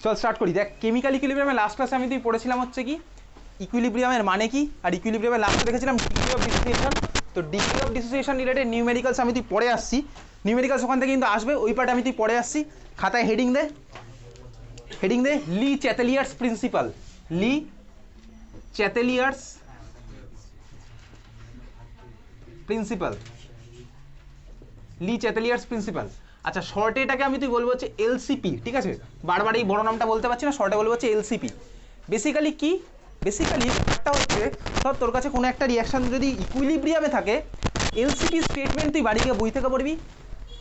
চল স্টার্ট করি। দেখ কেমিক্যাল ইকুইলিব্রিয়ামের লাস্ট ক্লাসে আমি তুই পড়েছিলাম হচ্ছে কি ইকুইলিব্রিয়ামের মানে কি, আর ইকুইলিব্রিয়ামের লাস্টে দেখেছিলাম ডিগ্রি অফ ডিসোসিয়েশন। তো degree of dissociation related numericals আমি তুই পড়ে আসছি, নিউমেরিক্যালস ওখান থেকে কিন্তু আসবে, ওই পার্টে আমি তুই পড়ে আসছি। খাতায় হেডিং দে, হেডিং দে লি চ্যাটেলিয়ার্স প্রিন্সিপাল, লি চ্যাটেলিয়ার্স প্রিন্সিপাল, লি চ্যাটেলিয়ার্স প্রিন্সিপাল। আচ্ছা শর্টে এটাকে আমি তুই বলবো হচ্ছে এলসিপি, ঠিক আছে? বারবার এই বড় নামটা বলতে পারছি না, শর্টে বলবো হচ্ছে এলসিপি। বেসিক্যালি কি, বেসিক্যালি একটা হচ্ছে ধর তোর কাছে কোনো একটা রিয়াকশন যদি ইকুইলিব্রিয়ামে থাকে, এলসিপি স্টেটমেন্ট তুই বাড়ি গিয়ে বই থেকে পড়বি।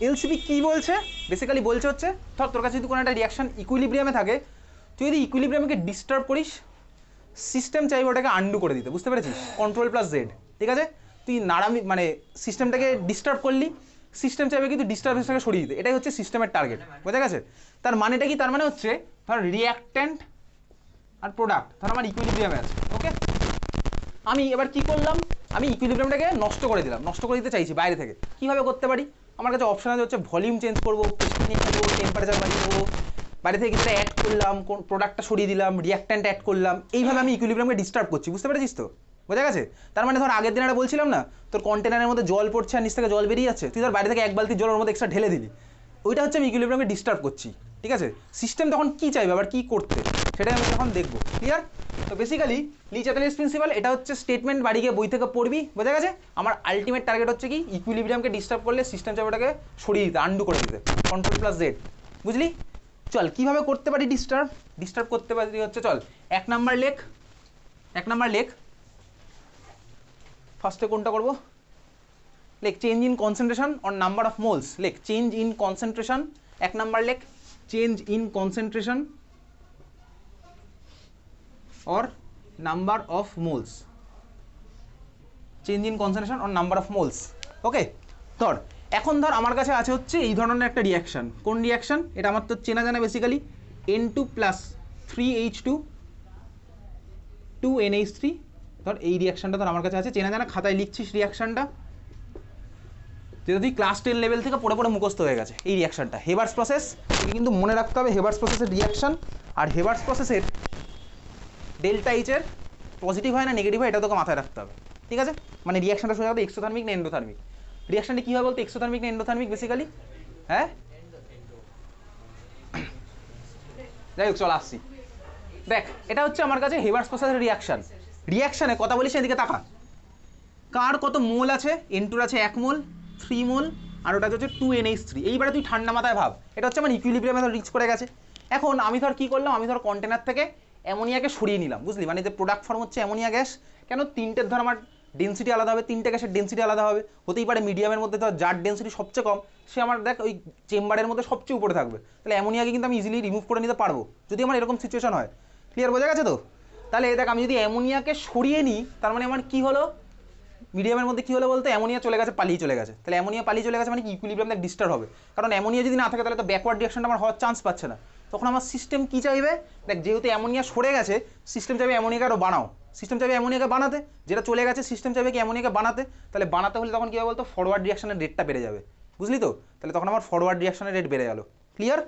এলসিপি কি বলছে, বেসিক্যালি বলছে হচ্ছে ধর তোর কাছে যদি কোনো একটা রিয়াকশন ইকুইলিব্রিয়ামে থাকে, তুই যদি ইকুইলিব্রিয়ামকে ডিস্টার্ব করিস, সিস্টেম চাইবে ওটাকে আন্ডু করে দিতে, বুঝতে পেরেছিস? কন্ট্রোল প্লাস জেড, ঠিক আছে? তুই নাড়ামি মানে সিস্টেমটাকে ডিস্টার্ব করলি, সিস্টেম চাইবে কিন্তু ডিস্টার্বেন্সটাকে সরিয়ে দিতে, এটাই হচ্ছে সিস্টেমের টার্গেট, বোঝা গেছে? তার মানেটা কি? তার মানে হচ্ছে ধর রিয়াক্ট্যান্ট আর প্রোডাক্ট ধর আমার ইকুইলিব্রিয়ামে আছে, ওকে? আমি এবার কি করলাম, আমি ইকুইলিব্রিয়ামটাকে নষ্ট করে দিলাম, নষ্ট করে দিতে চাইছি বাইরে থেকে। কীভাবে করতে পারি? আমার কাছে অপশন আছে হচ্ছে ভলিউম চেঞ্জ করবো, টেম্পারেচার বাড়িয়ে দেবো, বাইরে থেকে কিছুটা অ্যাড করলাম, কোন প্রোডাক্টটা সরিয়ে দিলাম, রিয়াক্ট্যান্ট অ্যাড করলাম, এইভাবে আমি ইকুইলিব্রিয়ামকে ডিস্টার্ব করছি, বুঝতে পেরেছিস তো? বোঝা গেছে? তার মানে ধর আগের দিন একটা বলছিলাম না, তোর কন্টেনারের মধ্যে জল পড়ছে আর নিচ থেকে জল বেরিয়ে যাচ্ছে, তুই ধর বাইরে থেকে এক বালতি জল ওর মধ্যে এক্সট্রা ঢেলে দিলি, ওইটা হচ্ছে আমি ইকুইলিব্রিয়ামকে ডিস্টার্ব করছি, ঠিক আছে? সিস্টেম তখন কী চাইবে আবার কী করতে, সেটাই আমি তখন দেখবো, ক্লিয়ার? তো বেসিক্যালি লি চ্যাটেলিয়ার্স প্রিন্সিপাল এটা হচ্ছে স্টেটমেন্ট, বাড়ি গিয়ে বই থেকে পড়বি, বোঝা গেছে? আমার আলটিমেট টার্গেট হচ্ছে কি ইকুইলিব্রিয়ামকে ডিস্টার্ব করলে সিস্টেম চাইবে ওটাকে সরিয়ে দিতে, আন্ডু করে দিতে, কন্ট্রোল প্লাস জেড, বুঝলি? চল কীভাবে করতে পারি ডিস্টার্ব, ডিস্টার্ব করতে পারি হচ্ছে, চল এক নাম্বার লেখ, এক নাম্বার লেখ, ফার্স্টে কোনটা করবো? লেখ change in concentration or number of moles, লেখ চেঞ্জ ইন কনসেন্ট্রেশন, এক নাম্বার লেখ change in concentration or number of moles, change in concentration or number of moles, okay? ধর এখন ধর আমার কাছে আছে হচ্ছে এই ধরনের একটা রিয়াকশান, কোন রিয়াকশান? এটা আমার তো চেনা জানা basically N2 plus 3H2 2NH3, ধর এই রিয়াকশানটা ধর আমার কাছে আছে, চেনা জানা, খাতায় লিখছিস রিয়াকশানটা, যেটা তুই ক্লাস 10 লেভেল থেকে পড়ে পড়ে মুখস্থ হয়ে গেছে। এই রিয়াকশানটা হেবার্স প্রসেস, কিন্তু মনে রাখতে হবে হেবার্স প্রসেসের রিয়াকশান, আর হেবার্স প্রসেসের ডেল্টা এইচের পজিটিভ হয় না নেগেটিভ হয় এটা তোকে মাথায় রাখতে হবে, ঠিক আছে? মানে রিয়াকশানটা সোজা হবে এক্সোথার্মিক না এন্ডোথার্মিক, রিয়াকশানটা কী হয় বলতে এক্সোথার্মিক না এন্ডোথার্মিক বেসিক্যালি, হ্যাঁ যাই হোক চল আসছি। দেখ এটা হচ্ছে আমার কাছে হেবার্স প্রসেসের রিয়াকশান, রিয়াকশানে কথা বলিস এদিকে তাকা, কার কত মোল আছে? N2 আছে 1 মোল, 3 মোল, আর ওটা হচ্ছে 2NH3। এইবারে তুই ঠান্ডা মাথায় ভাব, এটা হচ্ছে আমার ইকুইলিব্রিয়ামে ধর রিচ করে গেছে। এখন আমি ধর কী করলাম, আমি ধর কন্টেনার থেকে অ্যামোনিয়াকে সরিয়ে নিলাম, বুঝলি? মানে যে প্রোডাক্ট ফর্ম হচ্ছে অ্যামোনিয়া গ্যাস, কেন তিনটের ধর আমার ডেন্সিটি আলাদা হবে, তিনটে গ্যাসের ডেন্সিটি আলাদা হবে, হতেই পারে মিডিয়ামের মধ্যে ধর যার ডেন্সিটি সবচেয়ে কম সে আমার দেখ ওই চেম্বারের মধ্যে সবচেয়ে উপরে থাকবে, তাহলে অ্যামোনিয়াকে কিন্তু আমি ইজিলি রিমুভ করে নিতে পারবো যদি আমার এরকম সিচুয়েশন হয়, ক্লিয়ার? বোঝা গেছে তো? তাহলে দেখ আমি যদি অ্যামোনিয়াকে সরিয়ে নিই তার মানে আমার কী হলো, মিডিয়ামের মধ্যে কী হলো বলতে অ্যামোনিয়া চলে গেছে, পালিয়ে চলে গেছে, তাহলে অ্যামোনিয়া পালিয়ে চলে গেছে মানে কি ইকুইলিব্রিয়াম দেখ ডিস্টার্ব হবে, কারণ অ্যামোনিয়া যদি না থাকে তাহলে তো ব্যাকওয়ার্ড রিয়াকশনটা আমার হওয়ার চান্স পাচ্ছে না। তখন আমার সিস্টেম কী চাইবে, দেখ যেহেতু অ্যামোনিয়া সরে গেছে সিস্টেম চাইবে অ্যামোনিয়াকে আরও বানাও, সিস্টেম চাইবে অ্যামোনিয়াকে বানাতে, যেটা চলে গেছে সিস্টেম চাইবে কি অ্যামোনিয়াকে বানাতে, তাহলে বানাতে হলে তখন কী হবে বলতো ফরওয়ার্ড রিয়াকশনের রেটটা বেড়ে যাবে, বুঝলি তো? তাহলে তখন আমার ফরওয়ার্ড রিয়াকশনের রেট বেড়ে গেল, ক্লিয়ার?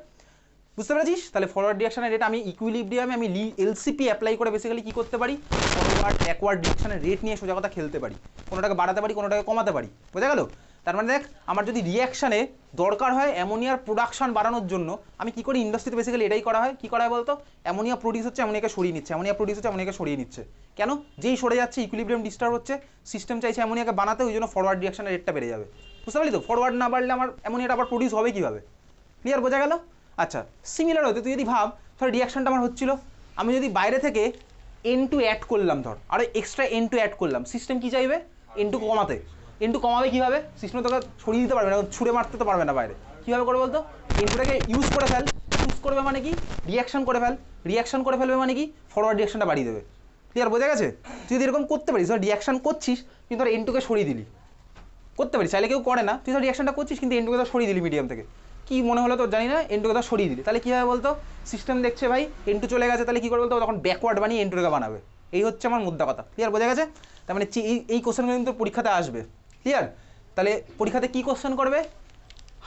বুঝতে পেরেছিস? তাহলে ফরওয়ার্ড রিয়াকশনের রেট আমি ইকুইলিব্রিয়ামে আমি এলসিপি অ্যাপ্লাই করে বেসিক্যালি কী করতে পারি, ফরওয়ার্ড ব্যাকওয়ার্ড রিয়াকশনের রেট নিয়ে সোজা কথা খেলতে পারি, কোনোটাকে বাড়াতে পারি কোনোটাকে কমাতে পারি, বোঝা গেল? তার মানে দেখ আমার যদি রিয়াকশানে দরকার হয় অ্যামোনিয়ার প্রোডাকশন বাড়ানোর জন্য আমি কী করি, ইন্ডাস্ট্রিতে বেসিক্যালি এটাই করা হয়, কী করা হয় বলতো অ্যামোনিয়া প্রডিউস হচ্ছে অ্যামোনিয়াকে সরিয়ে নিচ্ছে, অ্যামোনিয়া প্রডিউস হচ্ছে অ্যামোনিয়াকে সরিয়ে নিচ্ছে, কেন? যেই সরে যাচ্ছে ইকুইলিব্রিয়াম ডিস্টার্ব হচ্ছে, সিস্টেম চাইছে অ্যামোনিয়াকে বানাতে, ওই জন্য ফরওয়ার্ড রিয়াকশনের রেটটা বেড়ে যাবে, বুঝতে পারলি তো? ফরওয়ার্ড না বাড়লে আমার অ্যামোনিয়াটা আবার প্রডিউস হবে কীভাবে, ক্লিয়ার? বোঝা গেল? আচ্ছা সিমিলার হতে তুই যদি ভাব ধর রিয়াকশনটা আমার হচ্ছিল, আমি যদি বাইরে থেকে N2 অ্যাড করলাম, ধর আরও এক্সট্রা N2 অ্যাড করলাম, সিস্টেম কী চাইবে N2 কমাতে, N2 কমাবে কীভাবে, সিস্টেম তোকে সরিয়ে দিতে পারবে না, ছুঁড়ে মারতে তো পারবে না বাইরে, কীভাবে করে বলতো N2টাকে ইউজ করে ফেল, ইউজ করবে মানে কি রিয়াকশন করে ফেল, রিয়াকশন করে ফেলবে মানে কি ফরওয়ার্ড রিয়াকশনটা বাড়িয়ে দেবে, ক্লিয়ার? বোঝা গেছে? তুই যদি এরকম করতে পারিস, ধর রিয়াকশন করছিস কিন্তু ধর N2কে সরিয়ে দিলি, করতে পারিস, চাইলে কেউ করে না, তুই ধর রিয়াকশনটা করছিস কিন্তু N2কে তো সরিয়ে দিলি মিডিয়াম থেকে, কী মনে হলো তো জানি না, N2কে তো সরিয়ে দিলি, তাহলে কী হবে বলতো সিস্টেম দেখছে ভাই N2 চলে গেছে, তাহলে কী করবে বলতো তখন ব্যাকওয়ার্ড বানিয়ে N2কে বানাবে, এই হচ্ছে আমার মুদ্রা কথা, ক্লিয়ার? বোঝা গেছে? তার মানে এই কোশ্চেনগুলো কিন্তু পরীক্ষাতে আসবে, ক্লিয়ার? তাহলে পরীক্ষাতে কী কোশ্চেন করবে,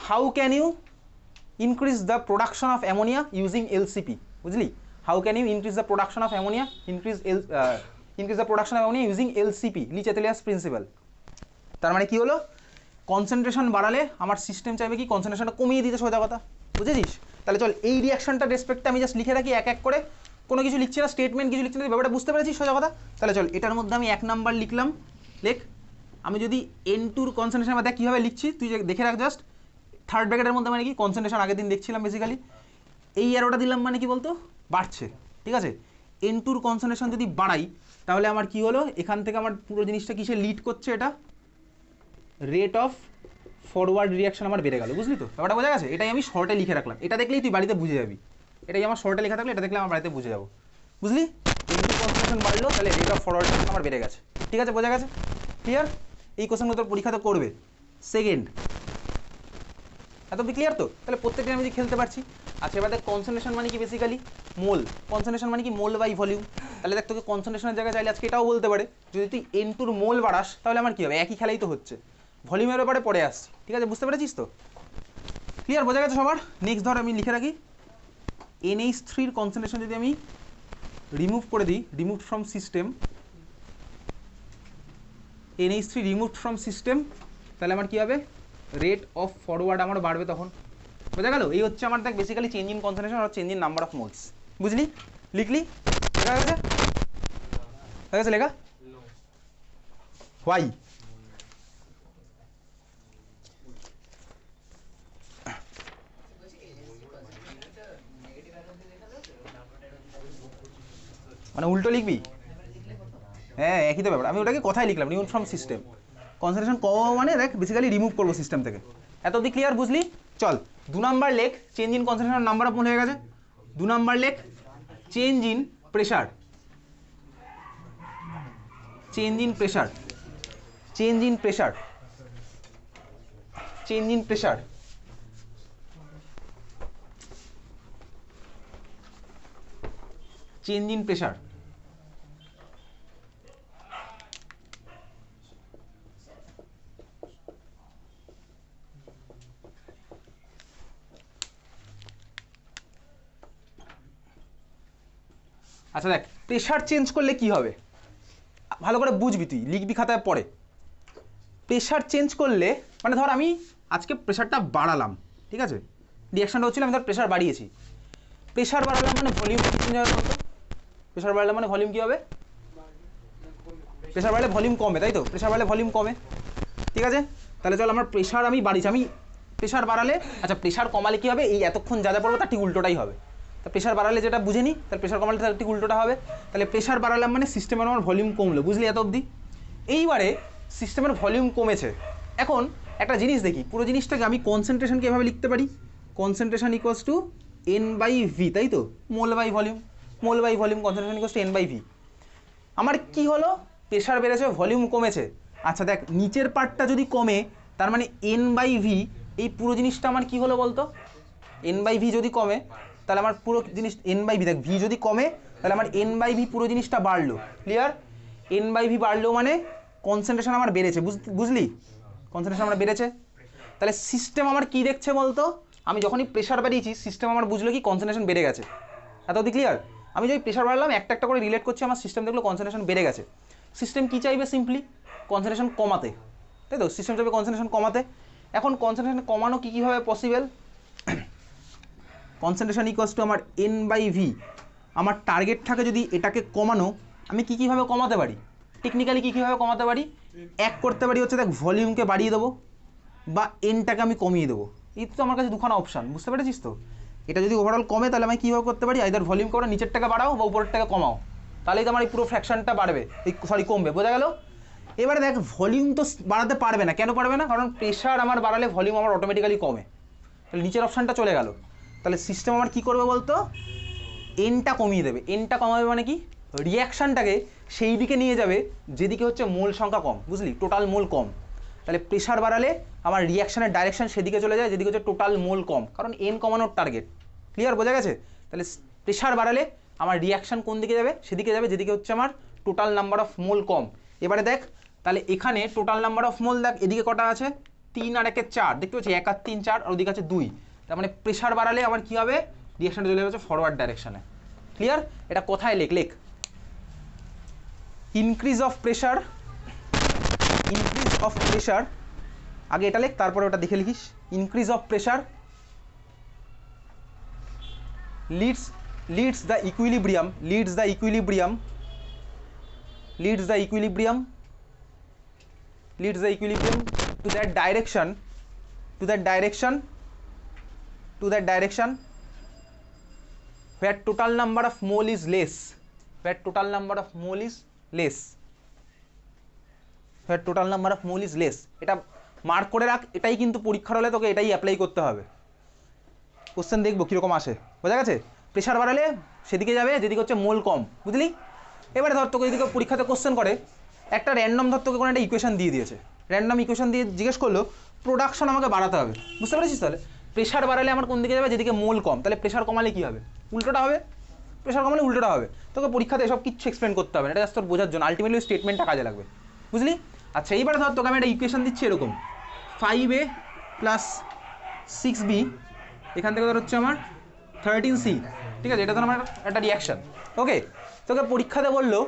how can you increase the production of ammonia using LCP, বুঝলি? How can you increase the production of ammonia, increase the production of ammonia using LCP, Le Chatelier's principle. তার মানে কি হলো, কনসেন্ট্রেশন বাড়ালে আমার সিস্টেম চাইবে কি কনসেন্ট্রেশনটা কমিয়ে দিতে, সোজা কথা, বুঝেছিস? তাহলে চল এই রিয়াকশনটা রেসপেক্টে আমি জাস্ট লিখে রাখি এক এক করে, কোনো কিছু লিখছি না, স্টেটমেন্ট কিছু লিখছি না, ব্যাপারটা বুঝতে পেরেছিস সোজা কথা? তাহলে চল এটার মধ্যে আমি 1 নাম্বার লিখলাম, লেখ। আমি যদি N2-র কনসেন্ট্রেশন দেখ কীভাবে লিখছি, তুই দেখে রাখ জাস্ট। থার্ড ব্র্যাকেটের মধ্যে মানে কি কনসেন্ট্রেশন আগের দিন দেখছিলাম বেসিক্যালি, এই অ্যারোটা দিলাম মানে কি বলতো, বাড়ছে, ঠিক আছে? N2-র কনসেন্ট্রেশন যদি বাড়াই তাহলে আমার কি হলো, এখান থেকে আমার পুরো জিনিসটা কিসে লিড করছে, এটা রেট অফ ফরওয়ার্ড রিয়াকশন আমার বেড়ে গেল, বুঝলি তো? ব্যাপারটা বোঝা গেছে? এটাই আমি শর্টে লিখে রাখলাম, এটা দেখলেই তুই বাড়িতে বুঝে যাবি, এটাই আমার শর্টে লেখা থাকলে এটা দেখলে আমার বাড়িতে বুঝে যাবো, বুঝলি? N2 কনসেন্ট্রেশন বাড়লো তাহলে রেট অফ ফরওয়ার্ড রিয়াকশন আমার বেড়ে গেছে, ঠিক আছে? বোঝা গেছে? ক্লিয়ার? এই কোশ্চেনগুলো তোর পরীক্ষাতে করবে। সেকেন্ড, এত ক্লিয়ার তো? তাহলে প্রত্যেকটা আমি খেলতে পারছি। আচ্ছা এবার দেখ কনসেন্ট্রেশন মানে কি বেসিক্যালি মোল, কনসেন্ট্রেশন মানে কি মোল বাই ভলিউম। তাহলে দেখ তোকে কনসেন্ট্রেশনের জায়গায় চাইলে আজকে এটাও বলতে পারে, যদি তুই N2-র মোল বাড়াস তাহলে আমার কী হবে, একই খেলাই তো হচ্ছে, ভলিউমের ব্যাপারে পরে আসছি, ঠিক আছে? বুঝতে পেরেছিস তো? ক্লিয়ার, বোঝা গেছে সবার? নেক্সট ধর আমি লিখে রাখি NH3-র কনসেন্ট্রেশন যদি আমি রিমুভ করে দিই, remove from system, NH3 remove from system, তাহলে আমার কী হবে, রেট অফ ফরওয়ার্ড আমার বাড়বে তখন, বোঝা গেল? এই হচ্ছে আমার দেখ বেসিক্যালি চেঞ্জ ইন কনসেন্ট্রেশন আর change in number of moles, বুঝলি? লিখলি? লেখা গেছে? হয়ে গেছে লেখা? হোয়াই? মানে উল্টো লিখবি? হ্যাঁ একই তো ব্যাপার, আমি ওটাকে কথাই লিখলাম, রিমুভ ফ্রম সিস্টেম, কনসেন্ট্রেশন কম মানে দেখ বেসিক্যালি রিমুভ করবো সিস্টেম থেকে, এত অব্দি ক্লিয়ার, বুঝলি? চল 2 নাম্বার লেখ, change in concentration number of মোল হয়ে গেছে। 2 নাম্বার লেখ change in pressure, change in pressure, change in pressure, change in pressure, change in pressure. আচ্ছা দেখ প্রেশার চেঞ্জ করলে কি হবে, ভালো করে বুঝবি, তুই লিখবি খাতায় পড়ে। প্রেশার চেঞ্জ করলে মানে ধর আমি আজকে প্রেশারটা বাড়ালাম, ঠিক আছে? রিয়াকশনটা হচ্ছিল আমি ধর প্রেশার বাড়িয়েছি, প্রেশার বাড়ালাম মানে ভলিউম চেঞ্জ হবে, বলতো? প্রেশার বাড়ালাম মানে ভলিউম কী হবে? প্রেশার বাড়লে ভলিউম কমে, তাই তো? প্রেশার বাড়লে ভলিউম কমে, ঠিক আছে? তাহলে চল আমার প্রেশার আমি বাড়িয়েছি, আমি প্রেশার বাড়ালে, আচ্ছা প্রেশার কমালে কী হবে, এই এতক্ষণ যা যা পড়বো তার ঠিক উল্টোটাই হবে। তা প্রেশার বাড়ালে যেটা বুঝে নিই, তাহলে প্রেশার কমালে তার ঠিক উল্টোটা হবে। তাহলে প্রেশার বাড়ালাম মানে সিস্টেমের আমার ভলিউম কমলো, বুঝলি এত অবধি? এইবারে সিস্টেমের ভলিউম কমেছে, এখন একটা জিনিস দেখি, পুরো জিনিসটাকে আমি কনসেন্ট্রেশনকে এভাবে লিখতে পারি, কনসেন্ট্রেশন ইকুয়ালস টু N/V, তাই তো? Mole by volume, mole by volume, concentration equals to N/V। আমার কি হলো, প্রেশার বেড়েছে, ভলিউম কমেছে। আচ্ছা দেখ নিচের পার্টটা যদি কমে তার মানে N/V, এই পুরো জিনিসটা আমার কি হলো বলতো? N/V যদি কমে তাহলে আমার পুরো জিনিস N/V, দেখ ভি যদি কমে তাহলে আমার N/V পুরো জিনিসটা বাড়লো, ক্লিয়ার? N/V বাড়লো মানে কনসেন্ট্রেশন আমার বেড়েছে, বুঝলি? কনসেন্ট্রেশন আমার বেড়েছে, তাহলে সিস্টেম আমার কি দেখছে বলতো? আমি যখনই প্রেশার বাড়িয়েছি সিস্টেম আমার বুঝলো কি কনসেন্ট্রেশন বেড়ে গেছে, এত অবধি ক্লিয়ার? আমি যদি প্রেশার বাড়ালাম একটা একটা করে রিলেট করছি, আমার সিস্টেম দেখলো কনসেন্ট্রেশন বেড়ে গেছে। সিস্টেম কী চাইবে, সিম্পলি কনসেন্ট্রেশন কমাতে, তাই তো? সিস্টেম চাইবে কনসেন্ট্রেশন কমাতে। এখন কনসেন্ট্রেশন কমানো কীভাবে পসিবল? কনসেন্ট্রেশন ইকুয়ালস টু আমার N/V, আমার টার্গেট থাকে যদি এটাকে কমানো, আমি কীভাবে কমাতে পারি, টেকনিক্যালি কীভাবে কমাতে পারি? এক করতে পারি হচ্ছে দেখ ভলিউমকে বাড়িয়ে দেবো বা এনটাকে আমি কমিয়ে দেবো, এই তো আমার কাছে দুখানা অপশান, বুঝতে পেরেছিস তো? এটা যদি ওভারঅল কমে তাহলে আমি কীভাবে করতে পারি, আইদার ভলিউম করে নিচেরটাকে বাড়াও বা উপরেরটাকে কমাও, তাহলেই তো আমার এই পুরো ফ্র্যাকশনটা বাড়বে, এই কমবে, বোঝা গেল? এবারে দেখ ভলিউম তো বাড়াতে পারবে না, কেন পারবে না? কারণ প্রেশার আমার বাড়ালে ভলিউম আমার অটোমেটিক্যালি কমে, তাহলে নিচের অপশানটা চলে গেল। তাহলে সিস্টেম আমার কী করবে বলতো, এনটা কমিয়ে দেবে। এনটা কমাবে মানে কি, রিয়াকশানটাকে সেই দিকে নিয়ে যাবে যেদিকে হচ্ছে মোল সংখ্যা কম, বুঝলি? টোটাল মোল কম। তাহলে প্রেশার বাড়ালে আমার রিয়াকশানের ডাইরেকশন সেদিকে চলে যায় যেদিকে হচ্ছে টোটাল মোল কম, কারণ এন কমানোর টার্গেট, ক্লিয়ার? বোঝা গেছে? তাহলে প্রেশার বাড়ালে আমার রিয়াকশান কোন দিকে যাবে, সেদিকে যাবে যেদিকে হচ্ছে আমার টোটাল নাম্বার অফ মোল কম। এবারে দেখ তাহলে এখানে টোটাল নাম্বার অফ মোল দেখ এদিকে কটা আছে, 3 আর 1 4, দেখতে পাচ্ছি 1 আর 3 4, আর ওদিকে আছে 2। তার মানে প্রেশার বাড়ালে আমার কী হবে, রিয়াকশনটা চলে যাচ্ছে ফরওয়ার্ড ডাইরেকশনে। ক্লিয়ার? এটা কোথায় লেখ লেখ increase of pressure, increase of pressure, আগে এটা লেখ তারপরে ওটা দেখে লিখিস। Increase of pressure leads the equilibrium to that direction where total number of mole is less, where total number of mole is less। এটা মার্ক করে রাখ, এটাই কিন্তু পরীক্ষার হলে তোকে এটাই অ্যাপ্লাই করতে হবে। কোশ্চেন দেখবো কীরকম আসে, বোঝা গেছে? প্রেশার বাড়ালে সেদিকে যাবে যেদিকে হচ্ছে মোল কম, বুঝলি? এবারে ধর তোকে এদিকে পরীক্ষাতে কোশ্চেন করে একটা র্যান্ডম, ধর তোকে কোনো একটা ইকুয়েশন দিয়ে দিয়েছে, র্যান্ডম ইকুয়েশন দিয়ে জিজ্ঞেস করলো প্রোডাকশন আমাকে বাড়াতে হবে, বুঝতে পেরেছিস? তাহলে প্রেশার বাড়ালে আমার কোন দিকে যাবে? যেদিকে মোল কম। তাহলে প্রেশার কমালে কী হবে? উল্টোটা হবে। প্রেশার কমালে উল্টোটা হবে। তোকে পরীক্ষাতে এসব কিছু এক্সপ্লেন করতে হবে না, এটা জাস্ট তোর বোঝার জন্য, আলটিমেটলি স্টেটমেন্টটা কাজে লাগবে, বুঝলি? আচ্ছা এইবারে ধর তোকে আমি একটা ইকুয়েশন দিচ্ছি এরকম 5a + 6b, এখান থেকে ধর হচ্ছে আমার 13c, ঠিক আছে? এটা ধর আমার একটা রিয়াকশান, ওকে? তোকে পরীক্ষাতে বললো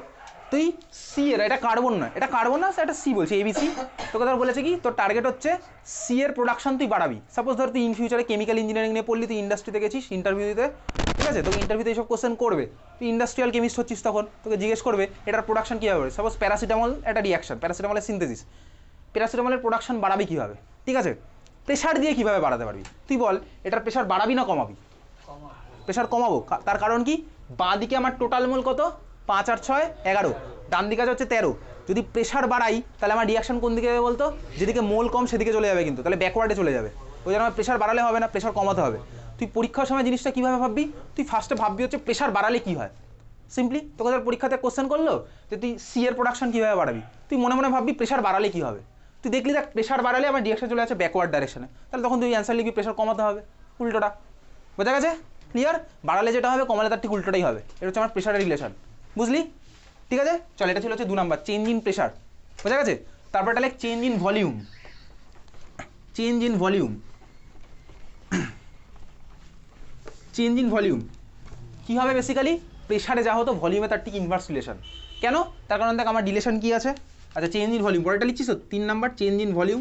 তুই সি এর, এটা কার্বন না, এটা কার্বন না, এটা সি বলছে, এবিসি। তোকে ধর বলেছে কি তোর টার্গেট হচ্ছে সি এর প্রোডাকশন তুই বাড়াবি। সাপোজ ধর তুই ইন ফিউচারে কেমিক্যাল ইঞ্জিনিয়ারিং নিয়ে পড়লি, তুই ইন্ডাস্ট্রিতে গেছিস ইন্টারভিউ দিতে, ঠিক আছে? তোকে ইন্টারভিউতে এইসব কোশ্চেন করবে, তুই ইন্ডাস্ট্রিয়াল কেমিস্ট হচ্ছিস, তখন তোকে জিজ্ঞেস করবে এটার প্রোডাকশন কীভাবে হবে। সাপোজ প্যারাসিটামল একটা রিয়াকশন, প্যারাসিটামলের সিনথেসিস, প্যারাসিটামলের প্রোডাকশন বাড়াবি কীভাবে, ঠিক আছে? প্রেশার দিয়ে কীভাবে বাড়াতে পারবি? তুই বল এটার প্রেশার বাড়াবি না কমাবি? প্রেশার কমাবো। তার কারণ কি, বাঁ দিকে আমার টোটাল মোল কত? 5 আর 6 11, ডান দিকে আছে হচ্ছে 13। যদি প্রেশার বাড়াই তাহলে আমার রিয়াকশন কোন দিকে যাবে বলতো? যেদিকে মোল কম সেদিকে চলে যাবে, কিন্তু তাহলে ব্যাকওয়ার্ডে চলে যাবে। ওই জন্য আমার প্রেশার বাড়ালে হবে না, প্রেশার কমাতে হবে। তুই পরীক্ষার সময় জিনিসটা কীভাবে ভাববি? তুই ফার্স্টে ভাববি হচ্ছে প্রেশার বাড়ালে কী হয়। সিম্পলি তোকে ধর পরীক্ষাতে কোশ্চেন করলো যে তুই সি এর প্রোডাকশন কীভাবে বাড়াবি, তুই মনে মনে ভাববি প্রেশার বাড়ালে কী হবে। তুই দেখলি দেখ প্রেশার বাড়ালে আমার রিয়াকশন চলে যাচ্ছে ব্যাকওয়ার্ড ডাইরেকশনে, তাহলে তখন তুই অ্যান্সার লিখবি প্রেশার কমাতে হবে, উল্টোটা। বোঝা গেছে? ক্লিয়ার? বাড়ালে যেটা হবে কমালে তার ঠিক উল্টোটাই হবে। এটা হচ্ছে আমার প্রেশারের রিলেশন, বুঝলি? ঠিক আছে, চল এটা ছিল হচ্ছে 2 নাম্বার, চেঞ্জ ইন প্রেশার। বোঝা গেছে? তারপর এটা লেখ change in volume. Change in volume, change in volume কী হবে? বেসিক্যালি প্রেশারে যা হতো ভলিউমে তার ঠিক ইনভার্স রিলেশন। কেন? তার কারণ দেখ আমার রিলেশন কী আছে। আচ্ছা চেঞ্জ ইন ভলিউম পরেরটা লিখছিস তো, 3 number change in volume.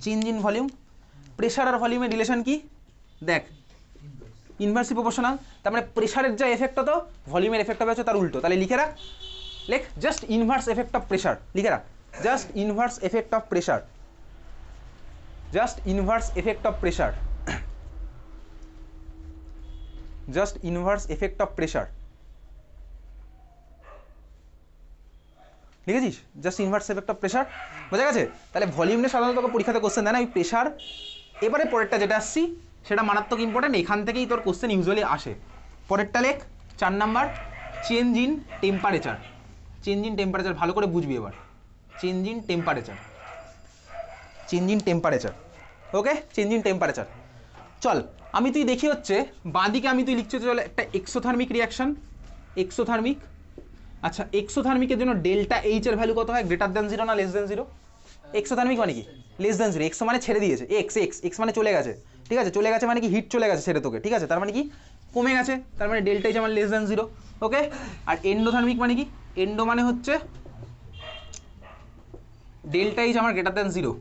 Change in volume, pressure আর ভলিউমের রিলেশন কি দেখ, ইনভার্সলি প্রপোর্শনাল। তার মানে প্রেশারের যা এফেক্ট হতো ভলিউমের এফেক্ট হবে হচ্ছে তার উল্টো। তাহলে লিখে রাখ, লেখ just inverse effect of pressure, লিখে রাখ just inverse effect of pressure, just inverse effect of pressure, just inverse effect of pressure. লিখেছিস? Just inverse effect of pressure. বোঝা গেছে? তাহলে ভলিউম নিয়ে সাধারণত তোকে পরীক্ষাতে কোশ্চেন দেয় না, ওই প্রেশার। এবারে পরেরটা যেটা আসছি সেটা মারাত্মক ইম্পর্টেন্ট, এখান থেকেই তোর কোশ্চেন ইউজুয়ালি আসে। পরেরটা লেখ 4 number change in temperature. Change in temperature ভালো করে বুঝবি এবার। Change in temperature, change in temperature, okay? Change in temperature. চল আমি তুই দেখি হচ্ছে বাঁদিকে আমি তুই লিখছি চল একটা এক্সোথার্মিক রিয়াকশন, এক্সোথার্মিক। আচ্ছা এক্সোথার্মিকের জন্য ডেল্টা এইচ এর ভ্যালু কত হয়? গ্রেটার দ্যান 0 না লেস দ্যান 0? এক্সোথার্মিক মানে কি? Less than 0। এক্সো মানে ছেড়ে দিয়েছে, এক্স এক্স এক্স মানে চলে গেছে, ঠিক আছে? চলে গেছে মানে কি হিট চলে গেছে ছেড়ে তোকে, ঠিক আছে? তার মানে কি কমে গেছে, তার মানে ডেল্টা এইচ আমার লেস দ্যান 0, ওকে? আর এন্ডোথার্মিক মানে কি? এন্ডো মানে হচ্ছে ডেল্টা এইচ আমার গ্রেটার দ্যান 0।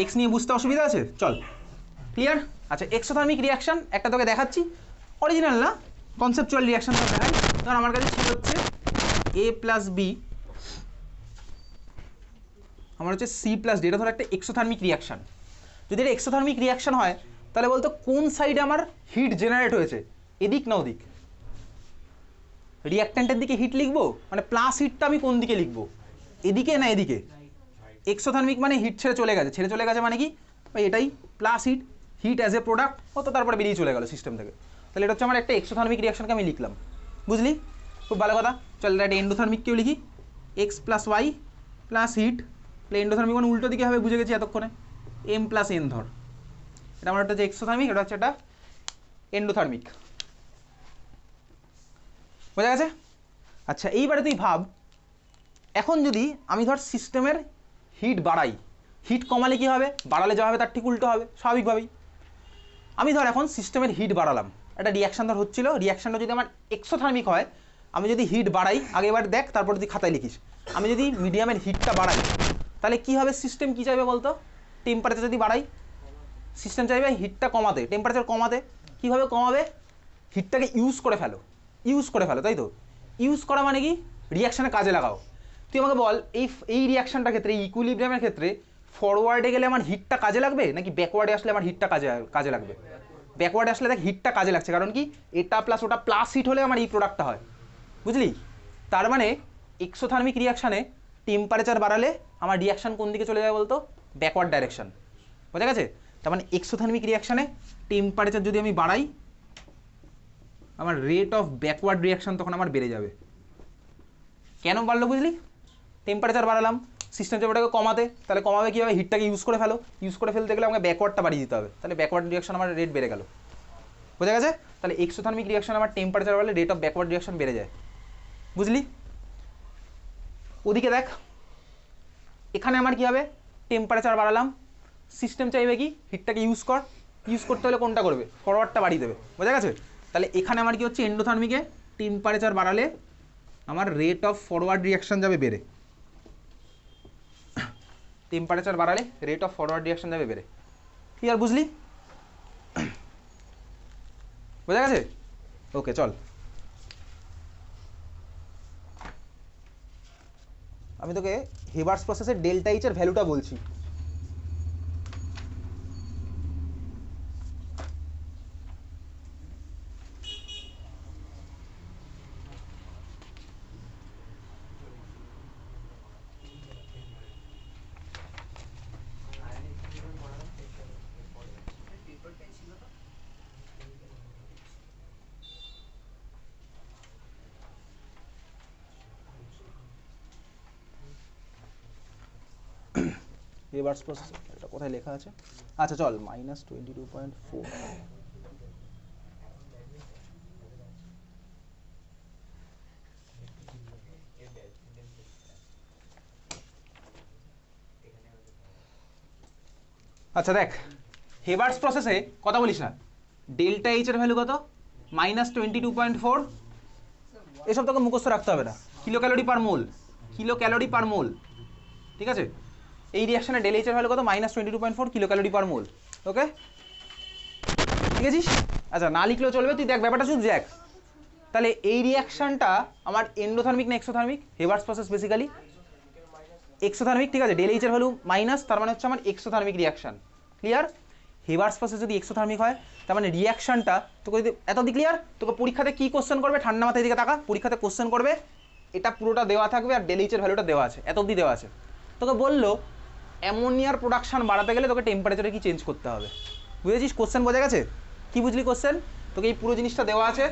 এক্স নিয়ে বুঝতে অসুবিধা আছে? চল ক্লিয়ার? আচ্ছা এক্সোথার্মিক রিয়াকশন একটা তোকে দেখাচ্ছি, অরিজিনাল না, কনসেপচুয়াল রিয়াকশন তো দেখাই। কারণ আমার কাছে ছিল হচ্ছে a + b, আমার হচ্ছে c + d। এটা ধর একটা এক্সোথার্মিক রিয়াকশন। যদি এটা এক্সোথার্মিক রিয়াকশন হয় তাহলে বলতো কোন সাইডে আমার হিট জেনারেট হয়েছে, এদিক না ওদিক? রিয়াক্ট্যান্টের দিকে হিট লিখবো, মানে প্লাস হিটটা আমি কোন দিকে লিখবো, এদিকে না এদিকে? এক্সোথার্মিক মানে হিট ছেড়ে চলে গেছে, ছেড়ে চলে গেছে মানে কি এটাই plus heat, heat as a product হতো তারপরে বেরিয়ে চলে গেল সিস্টেম থেকে। তাহলে এটা হচ্ছে আমার একটা এক্সোথার্মিক রিয়াকশনকে আমি লিখলাম, বুঝলি? খুব ভালো কথা। চল এটা এন্ডোথার্মিককেও লিখি, এক্স + y + হিট। তাহলে এন্ডোথার্মিক মানে উল্টো দিকে হবে, বুঝে গেছি এতক্ষণে, m + n ধর। এটা আমার একটা যে এক্সোথার্মিক, এটা হচ্ছে একটা এন্ডোথার্মিক। বোঝা গেছে? আচ্ছা এইবারে তুই ভাব, এখন যদি আমি ধর সিস্টেমের হিট বাড়াই, হিট কমালে কি হবে? বাড়ালে যা হবে তার ঠিক উল্টো হবে স্বাভাবিকভাবেই। আমি ধর এখন সিস্টেমের হিট বাড়ালাম, একটা রিয়াকশান ধর হচ্ছিল, রিয়াকশানটা যদি আমার এক্সোথার্মিক হয়, আমি যদি হিট বাড়াই, আগে এবার দেখ তারপর যদি খাতায় লিখিস, আমি যদি মিডিয়ামের হিটটা বাড়াই তাহলে কী হবে, সিস্টেম কী চাইবে বলতো, টেম্পারেচার যদি বাড়াই সিস্টেম চাইবে হিটটা কমাতে, টেম্পারেচার কমাতে। কীভাবে কমাবে, হিটটাকে ইউজ করে ফেলো, তাই তো। ইউজ করা মানে কি, রিয়াকশানে কাজে লাগাও। তুই আমাকে বল এই রিয়াকশানটার ক্ষেত্রে, ইকুইলিব্রিয়ামের ক্ষেত্রে ফরওয়ার্ডে গেলে আমার হিটটা কাজে লাগবে নাকি ব্যাকওয়ার্ডে আসলে আমার হিটটা কাজে লাগবে? ব্যাকওয়ার্ডে আসলে দেখ হিটটা কাজে লাগছে, কারণ কি এটা প্লাস ওটা প্লাস হিট হলে আমার এই প্রোডাক্টটা হয়, বুঝলি। তার মানে এক্সোথার্মিক রিয়াকশানে টেম্পারেচার বাড়ালে আমার রিয়াকশান কোন দিকে চলে যাবে বলতো, ব্যাকওয়ার্ড ডাইরেকশন, বোঝা গেছে। তার মানে এক্সোথার্মিক রিয়াকশানে টেম্পারেচার যদি আমি বাড়াই, আমার রেট অফ ব্যাকওয়ার্ড রিয়াকশন তখন আমার বেড়ে যাবে। কেন বাড়লো বুঝলি, টেম্পারেচার বাড়ালাম, সিস্টেম চাপটাকে কমাতে, তাহলে কমাবে কীভাবে, হিটটাকে ইউজ করে ফেলতে গেলে আমাকে ব্যাকওয়ার্ডটা বাড়িয়ে দিতে হবে, তাহলে ব্যাকওয়ার্ড রিয়াকশন আমার রেট বেড়ে গেল, বোঝা গেছে। তাহলে এক্সোথার্মিক রিয়াকশন আমার টেম্পারেচার বাড়লে রেট অফ ব্যাকওয়ার্ড রিয়াকশন বেড়ে যায়, বুঝলি। ওদিকে দেখ, এখানে আমার কী হবে, টেম্পারেচার বাড়ালাম, সিস্টেম চাইবে কি হিটটাকে ইউজ করতে হলে কোনটা করবে, ফরওয়ার্ডটা বাড়িয়ে দেবে, বোঝা গেছে। তাহলে এখানে আমার কি হচ্ছে, এন্ডোথার্মিকে টেম্পারেচার বাড়ালে আমার রেট অফ ফরওয়ার্ড রিয়াকশন যাবে বেড়ে, টেম্পারেচার বাড়ালে রেট অফ ফরওয়ার্ড রিয়াকশন যাবে বেড়ে, ক্লিয়ার, বুঝলি, বোঝা গেছে। ওকে চল, আমি তোকে হেবার্স প্রসেসের ডেল্টা এইচ এর ভ্যালুটা বলছি। হেবার্স প্রসেস এটা কোথায় লেখা আছে, আচ্ছা চল, -22.4, আচ্ছা দেখ, হেবার্স প্রসেসে কথা বলিস না, ডেল্টা এইচ এর ভ্যালু কত, -22.4, এসব তোকে মুখস্থ রাখতে হবে না, কিলো ক্যালোরি পার মোল, ঠিক আছে। এই রিয়াকশনে ডেল এইচ এর ভ্যালু কত, -22.4 কিলো ক্যালোরি পার মোল, ওকে, ঠিক আছে। আচ্ছা না লিখলেও চলবে, তুই দেখ ব্যাপারটা শুধু দেখ। তাহলে এই রিয়াকশনটা আমার এন্ডোথার্মিক না এক্সোথার্মিক, হেবার্স প্রসেস বেসিক্যালি এক্সোথার্মিক, ঠিক আছে। ডেল এইচ এর ভ্যালু মাইনাস, তার মানে হচ্ছে আমার এক্সোথার্মিক রিয়াকশন, ক্লিয়ার। হেবার্স প্রসেস যদি এক্সোথার্মিক হয়, তার মানে রিয়াকশনটা তোকে যদি এতদিন ক্লিয়ার, তোকে পরীক্ষাতে কি কোশ্চেন করবে, ঠান্ডা মাথায় দিকে তাকা, পরীক্ষাতে কোশ্চেন করবে, এটা পুরোটা দেওয়া থাকবে আর ডেল এইচ এর ভ্যালুটা দেওয়া আছে, এত অবধি দেওয়া আছে। তোকে বললো অ্যামোনিয়ার প্রোডাকশন বাড়াতে গেলে তোকে টেম্পারেচারে কি চেঞ্জ করতে হবে, বুঝেছিস, কোশ্চেন বোঝা গেছে, কি বুঝলি কোশ্চেন, তোকে এই পুরো জিনিসটা দেওয়া আছে,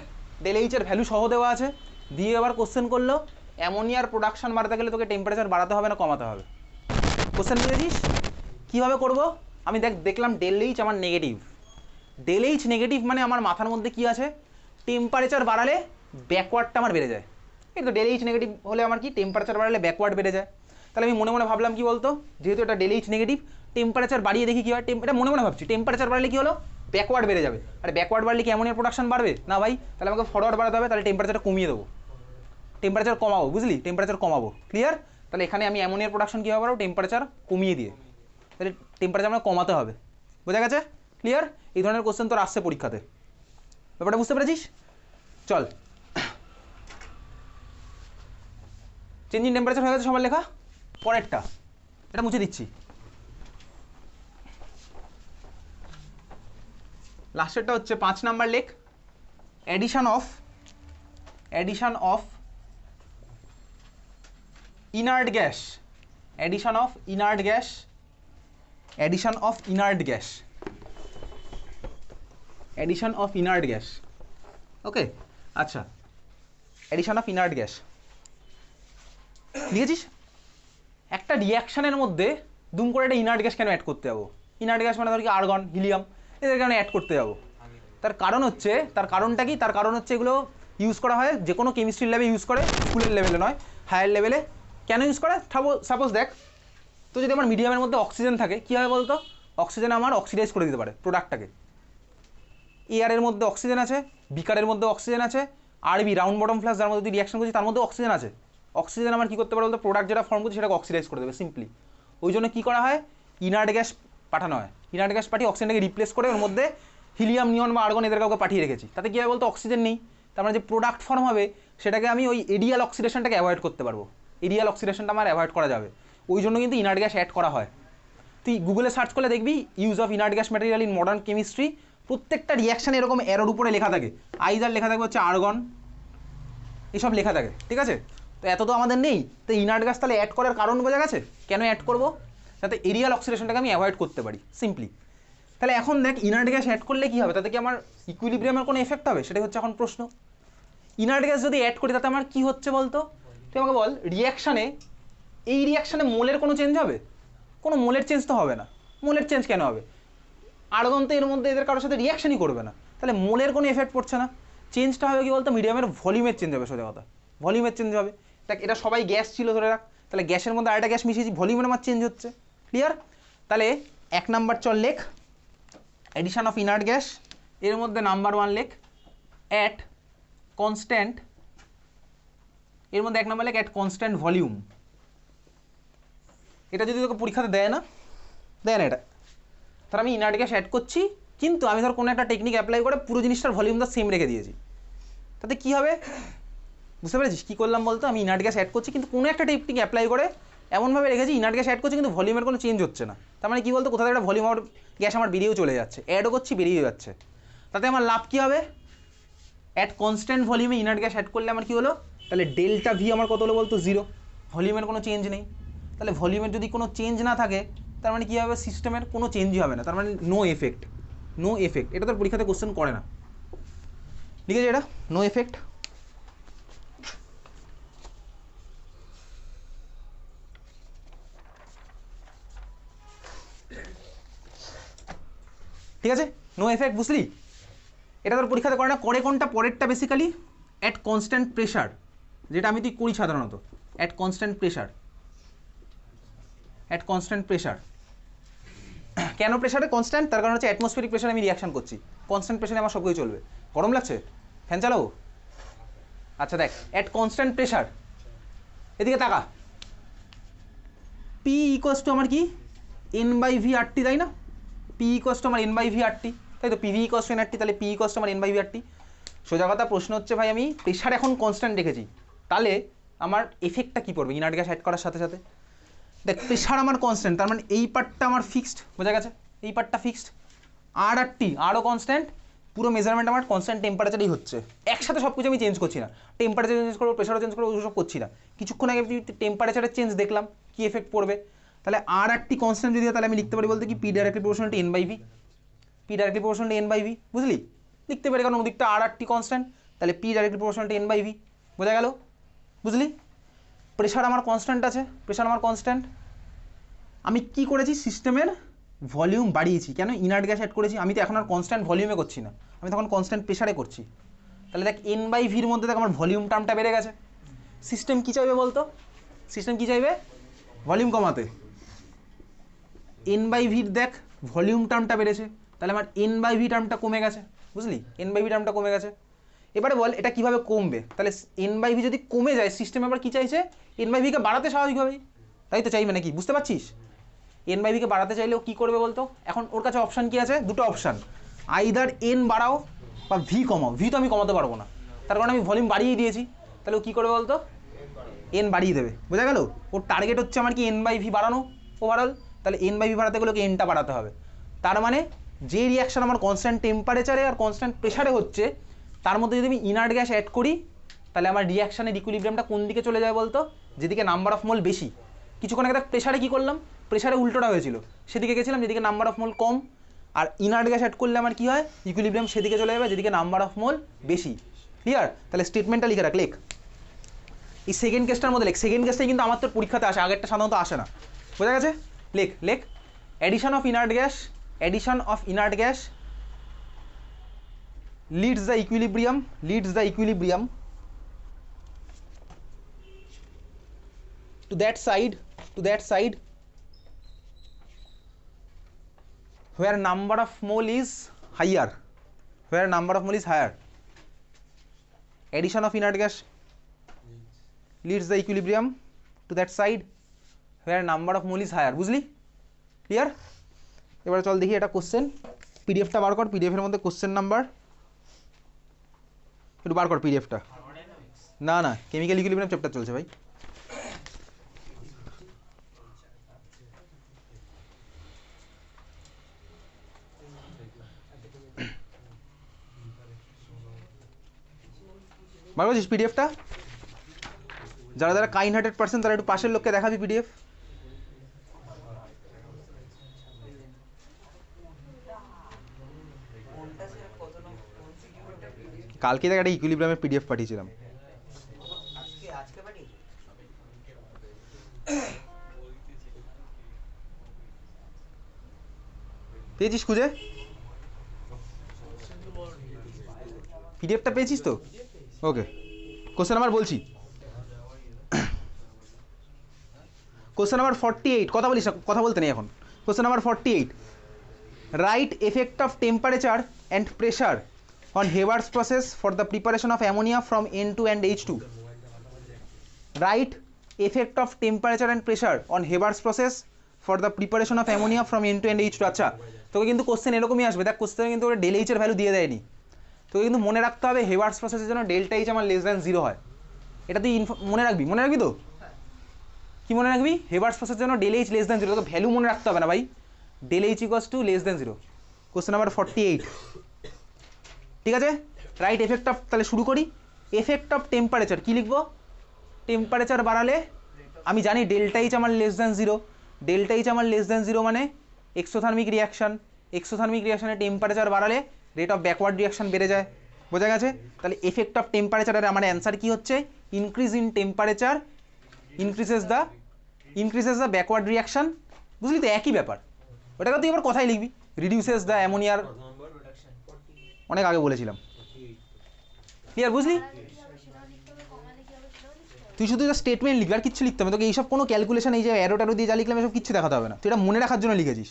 ডেল এইচ এর ভ্যালু সহ দেওয়া আছে, দিয়ে আবার কোশ্চেন করলো অ্যামোনিয়ার প্রোডাকশন বাড়াতে গেলে তোকে টেম্পারেচার বাড়াতে হবে না কমাতে হবে, কোশ্চেন বুঝেছিস। কীভাবে করব, আমি দেখলাম ডেল এইচ আমার নেগেটিভ, ডেল এইচ নেগেটিভ মানে আমার মাথার মধ্যে কি আছে, টেম্পারেচার বাড়ালে ব্যাকওয়ার্ডটা আমার বেড়ে যায়, এই তো ডেল এইচ নেগেটিভ হলে আমার কি টেম্পারেচার বাড়ালে ব্যাকওয়ার্ড বেড়ে যায়। তাহলে আমি মনে মনে ভাবলাম কি বলতো, যেহেতু এটা ডেল এইচ নেগেটিভ, টেম্পারেচার বাড়িয়ে দেখি কী হয়, এটা মনে মনে ভাবছি টেম্পারেচার বাড়লে কী হলো, ব্যাকওয়ার্ড বেড়ে যাবে, আর ব্যাকওয়ার্ড বাড়লে কি অ্যামোনিয়ার প্রোডাকশন বাড়বে না ভাই, তাহলে আমাকে ফরওয়ার্ড বাড়াতে হবে, তাহলে টেম্পারেচারটা কমিয়ে দেবো, টেম্পারেচার কমাবো, বুঝলি, টেম্পারেচার কমাবো, ক্লিয়ার। তাহলে এখানে আমি অ্যামোনিয়ার প্রোডাকশন কীভাবে পারবো, টেম্পারেচার কমিয়ে দিয়ে, তাহলে টেম্পারেচার আমরা কমাতে হবে, বোঝা গেছে, ক্লিয়ার। এই ধরনের কোশ্চেন তোর আসছে পরীক্ষাতে, ব্যাপারটা বুঝতে পেরেছিস। চল, চেঞ্জ ইন টেম্পারেচার হয়ে গেছে সবার লেখা, পরেরটা এটা মুছে দিচ্ছি, লাস্টেরটা হচ্ছে 5 নাম্বার লেখ, addition of inert gas, addition of inert gas, okay. আচ্ছা, অ্যাডিশন অফ ইনার্ট গ্যাস লিখেছিস, একটা রিয়াকশানের মধ্যে দুম করে একটা ইনার্ট গ্যাস কেন অ্যাড করতে যাবো, ইনার্ট গ্যাস মানে ধর কি আর্গন, হিলিয়াম, এদের কেন অ্যাড করতে যাবো, তার কারণটা কি, তার কারণ হচ্ছে এগুলো ইউজ করা হয় যে কোনো কেমিস্ট্রি ল্যাবে ইউজ করে, স্কুলের লেভেলে নয়, হায়ার লেভেলে। কেন ইউজ করে, সাপোজ দেখ, তো যদি আমার মিডিয়ামের মধ্যে অক্সিজেন থাকে, কী হবে বলতো, অক্সিজেন আমার অক্সিডাইজ করে দিতে পারে প্রোডাক্টটাকে, এয়ারের মধ্যে অক্সিজেন আছে, বিকারের মধ্যে অক্সিজেন আছে, আরবি রাউন্ড বটম ফ্লাস্ক যার মধ্যে রিয়াকশন করছি তার মধ্যে অক্সিজেন আছে। অক্সিজেন আমার কী করতে পারে বলতে প্রোডাক্ট যেটা ফর্ম করছে সেটাকে অক্সিডাইজ করে দেবে সিম্পলি। ওই জন্য কী করা হয়, ইনার্ট গ্যাস পাঠানো হয়, ইনার্ট গ্যাস পাঠিয়ে অক্সিজেনটাকে রিপ্লেস করে ওর মধ্যে হিলিয়াম, নিয়ন বা আর্গন এদের কাউকে পাঠিয়ে রেখেছি। তাতে কী হয় বলতো অক্সিজেন নেই, তার মানে যে প্রোডাক্ট ফর্ম হবে সেটাকে আমি ওই এডিয়াল অক্সিডেশনটাকে অ্যাভয়েড করতে পারবো, এডিয়াল অক্সিডেশনটা আমার অ্যাভয়েড করা যাবে। ওই জন্য কিন্তু ইনার্ট গ্যাস অ্যাড করা হয়। তুই গুগলে সার্চ করলে দেখবি use of inert gas material in modern chemistry, প্রত্যেকটা রিয়াকশানে এরকম এরোর উপরে লেখা থাকে, আইদার লেখা থাকবে হচ্ছে আর্গন, এসব লেখা থাকে, ঠিক আছে। তো এত তো আমাদের নেই, তো ইনার্ট গ্যাস তাহলে অ্যাড করার কারণ বোঝা গেছে, কেন অ্যাড করবো, যাতে এরিয়াল অক্সিডেশনটাকে আমি অ্যাভয়েড করতে পারি সিম্পলি। তাহলে এখন দেখ ইনার্ট গ্যাস অ্যাড করলে কী হবে, তাতে কি আমার ইকুইলিব্রিয়ামের কোনো এফেক্ট হবে, সেটাই হচ্ছে এখন প্রশ্ন। ইনার্ট গ্যাস যদি অ্যাড করি তাতে আমার কী হচ্ছে বলতো, তুই আমাকে বল, রিয়াকশানে এই রিয়াকশানে মোলের কোনো চেঞ্জ হবে, কোনো মোলের চেঞ্জ তো হবে না। মোলের চেঞ্জ কেন হবে, আর্গন তো এর মধ্যে এদের কারোর সাথে রিয়াকশনই করবে না, তাহলে মোলের কোনো এফেক্ট পড়ছে না। চেঞ্জটা হবে কি বলতো, মিডিয়ামের ভলিউমের চেঞ্জ হবে, সোজা কথা ভলিউমের চেঞ্জ হবে। দেখ এটা সবাই গ্যাস ছিল ধরে রাখ, তাহলে গ্যাসের মধ্যে আরেকটা গ্যাস মিশিয়েছি, ভলিউমের আমার চেঞ্জ হচ্ছে, ক্লিয়ার। তাহলে 1 নাম্বার চল লেখ, এডিশন অফ ইনার্ট গ্যাস, এর মধ্যে নাম্বার 1 লেখ অ্যাট কনস্ট্যান্ট, এর মধ্যে 1 নাম্বার লেখ অ্যাট কনস্ট্যান্ট ভলিউম। এটা যদি তোকে পরীক্ষাতে দেয় না এটা, তাহলে আমি ইনার্ট গ্যাস অ্যাড করছি, কিন্তু আমি ধর কোনো একটা টেকনিক অ্যাপ্লাই করে পুরো জিনিসটার ভলিউমটা সেম রেখে দিয়েছি। তাতে কী হবে বুঝতে পেরেছিস, কী করলাম বলতো, আমি ইনার্ট গ্যাস অ্যাড করছি কিন্তু কোনো একটা টেকনিক অ্যাপ্লাই করে এমনভাবে রেখেছি ইনার্ট গ্যাস অ্যাড করছি কিন্তু ভলিউমের কোনো চেঞ্জ হচ্ছে না। তার মানে কী বলতো, কোথাও একটা ভলিউম আমার গ্যাস আমার বেরিয়েও চলে যাচ্ছে, অ্যাডও করছি বেরিয়ে যাচ্ছে। তাতে আমার লাভ কী হবে, অ্যাট কনস্ট্যান্ট ভলিউমে ইনার্ট গ্যাস অ্যাড করলে আমার কী হলো, তাহলে ডেল্টা ভি আমার কত হলো বলতো 0, ভলিউমের কোনো চেঞ্জ নেই। তাহলে ভলিউমের যদি কোনো চেঞ্জ না থাকে তার মানে কী হবে, সিস্টেমের কোনো চেঞ্জই হবে না, তার মানে নো এফেক্ট, নো এফেক্ট। এটা তোর পরীক্ষাতে কোশ্চেন করে না, ঠিক আছে, এটা নো এফেক্ট। ঠিক আছে, নো এফেক্ট, বুঝলি। এটা তোর পরীক্ষাতে করে না, করে কোনটা পরেরটা বেসিক্যালি অ্যাট কনস্ট্যান্ট প্রেশার, যেটা আমি তুই করি সাধারণত, at constant pressure, at constant pressure. কেন প্রেশারে কনস্ট্যান্ট, তার কারণ হচ্ছে অ্যাটমসফিয়ারিক প্রেশারে আমি রিয়াকশন করছি, কনস্ট্যান্ট প্রেশারে আমার সব কিছু চলবে। গরম লাগছে, ফ্যান চালাবো? আচ্ছা দেখ, অ্যাট কনস্ট্যান্ট প্রেশার, এদিকে তাকা, পি ইকুয়ালস টু আমার কি N/V/RT, তাই না, পি ইকুয়ালস টু আমার N/V/RT, তাই তো, পিভি ইকুয়ালস টু NRT, তাহলে পি ইকুয়ালস টু আমার N/V/RT। সোজা কথা প্রশ্ন হচ্ছে ভাই আমি প্রেশার এখন কনস্ট্যান্ট রেখেছি, তাহলে আমার এফেক্টটা কী পড়বে ইনার্ট গ্যাস অ্যাড করার সাথে সাথে। দেখ প্রেশার আমার কনস্ট্যান্ট, তার মানে এই পার্টটা আমার ফিক্সড, বোঝা গেছে, এই পার্টটা ফিক্সড, আর আরও কনস্ট্যান্ট, পুরো মেজারমেন্ট আমার কনস্ট্যান্ট টেম্পারেচারেই হচ্ছে, একসাথে সব কিছু আমি চেঞ্জ করছি না, টেম্পারেচার চেঞ্জ করবো, প্রেশারও চেঞ্জ করবো, ওসব করছি না। কিছুক্ষণ আগে টেম্পারেচারের চেঞ্জ দেখলাম কী এফেক্ট পড়বে, তাহলে আর কনস্ট্যান্ট যদি হয় তাহলে আমি লিখতে পারি বলতে কি P directly proportional to N/V, P directly proportional to N/V, বুঝলি, লিখতে পারি কারণ ওদিকটা আর কনস্ট্যান্ট, তাহলে P directly proportional to N/V, বোঝা গেল, বুঝলি। প্রেশার আমার কনস্ট্যান্ট আছে, প্রেশার আমার কনস্ট্যান্ট, আমি কি করেছি সিস্টেমের ভলিউম বাড়িয়েছি, কেন ইনার্ট গ্যাস অ্যাড করেছি, আমি তো এখন আর কনস্ট্যান্ট ভলিউমে করছি না, আমি তখন কনস্ট্যান্ট প্রেশারে করছি। তাহলে দেখ N/Vর মধ্যে দেখ আমার ভলিউম টার্মটা বেড়ে গেছে। সিস্টেম কী চাইবে বলতো, সিস্টেম কী চাইবে, ভলিউম কমাতে। N/Vর দেখ ভলিউম টার্মটা বেড়েছে, তাহলে আমার N/V টার্মটা কমে গেছে, বুঝলি, N/V টার্মটা কমে গেছে। এবারে বল এটা কীভাবে কমবে, তাহলে N/V যদি কমে যায় সিস্টেম আবার কী চাইছে, N/Vকে বাড়াতে স্বাভাবিকভাবেই, তাই তো চাইবে নাকি, বুঝতে পারছিস। N/Vকে বাড়াতে চাইলেও কী করবে বলতো, এখন ওর কাছে অপশান কী আছে, দুটো অপশান, আইদার N বাড়াও বা ভি কমাও। ভি তো আমি কমাতে পারবো না, তার কারণে আমি ভলিউম বাড়িয়ে দিয়েছি, তাহলে ও কী করবে বলতো, N বাড়িয়ে দেবে, বোঝা গেল। ওর টার্গেট হচ্ছে আমার কি N/V বাড়ানো ওভারঅল, তাহলে N/V বাড়াতে গেলে ওকে Nটা বাড়াতে হবে। তার মানে যে রিয়াকশান আমার কনস্ট্যান্ট টেম্পারেচারে আর কনস্ট্যান্ট প্রেশারে হচ্ছে, তার মধ্যে যদি আমি ইনার্ট গ্যাস অ্যাড করি তাহলে আমার রিয়াকশানের ইকুইলিব্রিয়ামটা কোন দিকে চলে যায় বলতো, যেদিকে নাম্বার অফ মোল বেশি। কিছুক্ষণ আগে প্রেশারে কী করলাম, প্রেশারে উল্টোটা হয়েছিল, সেদিকে গেছিলাম যেদিকে নাম্বার অফ মোল কম, আর ইনার্ট গ্যাস অ্যাড করলে আমার কী হয়, ইকুইলিব্রিয়াম সেদিকে চলে যাবে যেদিকে নাম্বার অফ মোল বেশি, ক্লিয়ার। তাহলে স্টেটমেন্টটা লিখে রাখ, লেখ এই সেকেন্ড কেসটার মধ্যে লেখ, সেকেন্ড কেসটাই কিন্তু আমার তোর পরীক্ষাতে আসে, আগেরটা সাধারণত আসে না, বোঝা গেছে। লেখ লেখ addition of inert gas, addition of inert gas leads the equilibrium to that side where number of mole is higher, where number of mole is higher. Addition of inert gas leads the equilibrium to that side where number of mole is higher. বুঝলি? Clear? এবারে চল দেখি এটা question, পিডিএফটা বার কর, পিডিএফের মধ্যে question number একটু বার কর পিডিএফটা। না না, কেমিক্যাল ইকুইলিব্রিয়াম চ্যাপ্টার চলছে ভাই। বার করছিস পিডিএফটা? যারা যারা কাইন্ড হার্টেড পার্সন তারা একটু পাশের লোককে দেখাবি পিডিএফ। কালকে দেখ একটা ইকুইলিব্রিয়ামের পিডিএফ পাঠিয়েছিলাম। পেয়েছিস খুঁজে? পিডিএফটা পেয়েছিস তো? ওকে, কোশ্চেন নাম্বার বলছি, কোশ্চেন নাম্বার 48। কথা বলিস, কথা বলতে নেই এখন। Question number 48, right effect of temperature and pressure on Haber's process for the preparation of ammonia from N2 and H2. Write effect of temperature and pressure on Haber's process for the preparation of ammonia from N2 and H2. আচ্ছা, তোকে কিন্তু question এরকমই আসবে। দেখ কোশ্চেনে কিন্তু ওরা del H এর ভ্যালু দিয়ে দেয়নি, তোকে কিন্তু মনে রাখতে হবে হেবার্স প্রসেসের জন্য ডেল্টা এইচ আমার <0 হয়। এটা তুই মনে রাখবি, মনে রাখবি তো? কি মনে রাখবি? হেবার্স প্রসেসের জন্য ডেল এইচ <0, তোকে ভ্যালু মনে রাখতে হবে না ভাই। Del H equals to <0। Question number 48, ঠিক আছে? রাইট এফেক্ট অফ, তাহলে শুরু করি। এফেক্ট অফ টেম্পারেচার কী লিখবো? টেম্পারেচার বাড়ালে আমি জানি ডেল্টা এইচ আমার <0, ডেল্টা এইচ আমার <0 মানে এক্সোথার্মিক রিয়াকশান, এক্সোথার্মিক রিয়াকশানে টেম্পারেচার বাড়ালে রেট অফ ব্যাকওয়ার্ড রিয়াকশান বেড়ে যায়। বোঝা গেছে? তাহলে এফেক্ট অফ টেম্পারেচারের আমার অ্যান্সার কী হচ্ছে? Increase in temperature increases the backward reaction. বুঝলি তো? একই ব্যাপার, ওটাকে তুই এবার কথাই লিখবি, রিডিউসেস দ্য অ্যামোনিয়ার, অনেক আগে বলেছিলাম। ক্লিয়ার? বুঝলি? তুই শুধু স্টেটমেন্ট লিখবি, আর কিচ্ছু লিখতে হবে তোকে। এইসব কোনো ক্যালকুলেশন, এই যে অ্যারো ট্যারো দিয়ে যা লিখলাম এসব কিচ্ছু দেখাতে হবে না, তুই এটা মনে রাখার জন্য লিখেছিস।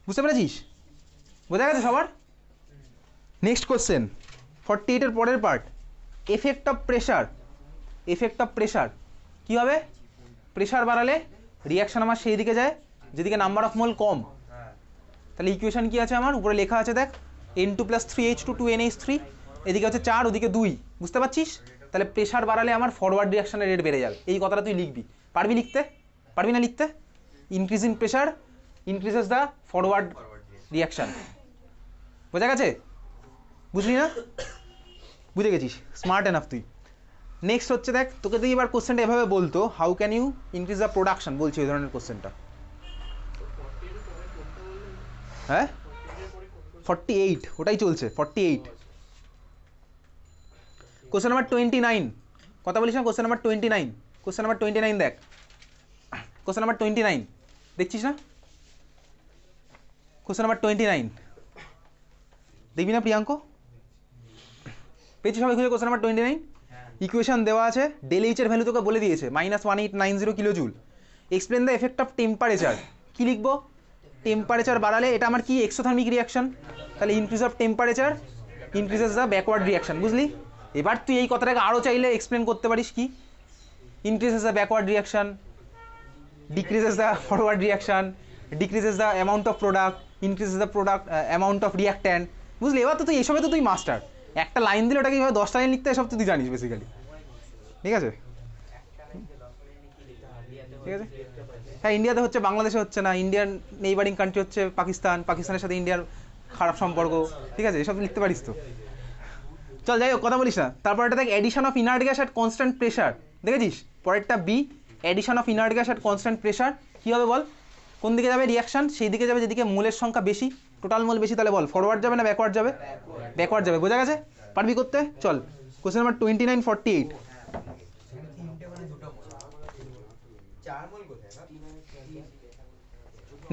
বুঝতে পেরেছিস? বোঝা গেছে সবার? নেক্সট কোশ্চেন 48 এর পরের part, effect of pressure. Effect of pressure কী হবে? প্রেশার বাড়ালে রিয়াকশান আমার সেই দিকে যায় যেদিকে নাম্বার অফ মোল কম। তাহলে ইকুয়েশন কী আছে আমার? উপরে লেখা আছে দেখ, N2 + 3H2 2NH3, এদিকে হচ্ছে 4, ওদিকে 2। বুঝতে পারছিস? তাহলে প্রেশার বাড়ালে আমার ফরওয়ার্ড রিয়াকশানের রেট বেড়ে যাবে। এই কথাটা তুই লিখবি। পারবি লিখতে? পারবি না লিখতে? Increase in pressure increases the forward reaction. বোঝা গেছে? বুঝলি না? বুঝে গেছিস, স্মার্ট এনাফ তুই। নেক্সট হচ্ছে দেখ, তোকে তুই এবার কোশ্চেনটা এভাবে বলতো, how can you increase the production, বলছি ওই ধরনের কোশ্চেনটা। হ্যাঁ 48, ওটাই চলছে 48। কোশ্চেন নাম্বার 29, কথা বলিস না? কোশ্চেন নাম্বার 29, কোশ্চেন নাম্বার 29 দেখ, কোশ্চেন নাম্বার 29 দেখছিস না? কোশ্চেন নাম্বার 29 দেখবি না প্রিয়াঙ্ক? পেয়েছি সবাই খুঁজে? কোশ্চেন নাম্বার 29 ইকুয়েশন দেওয়া আছে, ডেল এইচ এর ভ্যালু তোকে বলে দিয়েছে -1890 kilojoule. Explain the effect of temperature. কী লিখবো? টেম্পারেচার বাড়ালে এটা আমার কি? Exothermic reaction. তাহলে increase of temperature increases the backward reaction. বুঝলি? এবার তুই এই কথাটাকে আরও চাইলে এক্সপ্লেন করতে পারিস, কি? Increases the backward reaction, decreases the forward reaction, decreases the amount of product, increases the product amount of reactant. বুঝলি? এবার তো তুই এইসবে তো তুই মাস্টার। একটা লাইন দিলে ওটাকে কীভাবে 10টা লাইন লিখতে হয় সব তুই জানিস বেসিক্যালি। ঠিক আছে? ঠিক আছে? হ্যাঁ, ইন্ডিয়াতে হচ্ছে, বাংলাদেশে হচ্ছে না, ইন্ডিয়ান নেইবারিং কান্ট্রি হচ্ছে পাকিস্তান, পাকিস্তানের সাথে ইন্ডিয়ার খারাপ সম্পর্ক। ঠিক আছে? এসব লিখতে পারিস তো। চল যাই হোক, কথা বলিস না। তারপর এটা দেখ, addition of inert gas at constant pressure. দেখেছিস? পরেরটা B, addition of inert gas at constant pressure. কী হবে বল? কোন দিকে যাবে রিয়াকশান? সেই দিকে যাবে যেদিকে মোলের সংখ্যা বেশি, টোটাল মোল বেশি। তাহলে বল ফরওয়ার্ড যাবে না ব্যাকওয়ার্ড যাবে? ব্যাকওয়ার্ড যাবে। বোঝা গেছে? পারবি করতে? চল কোশ্চেন নাম্বার 29 48।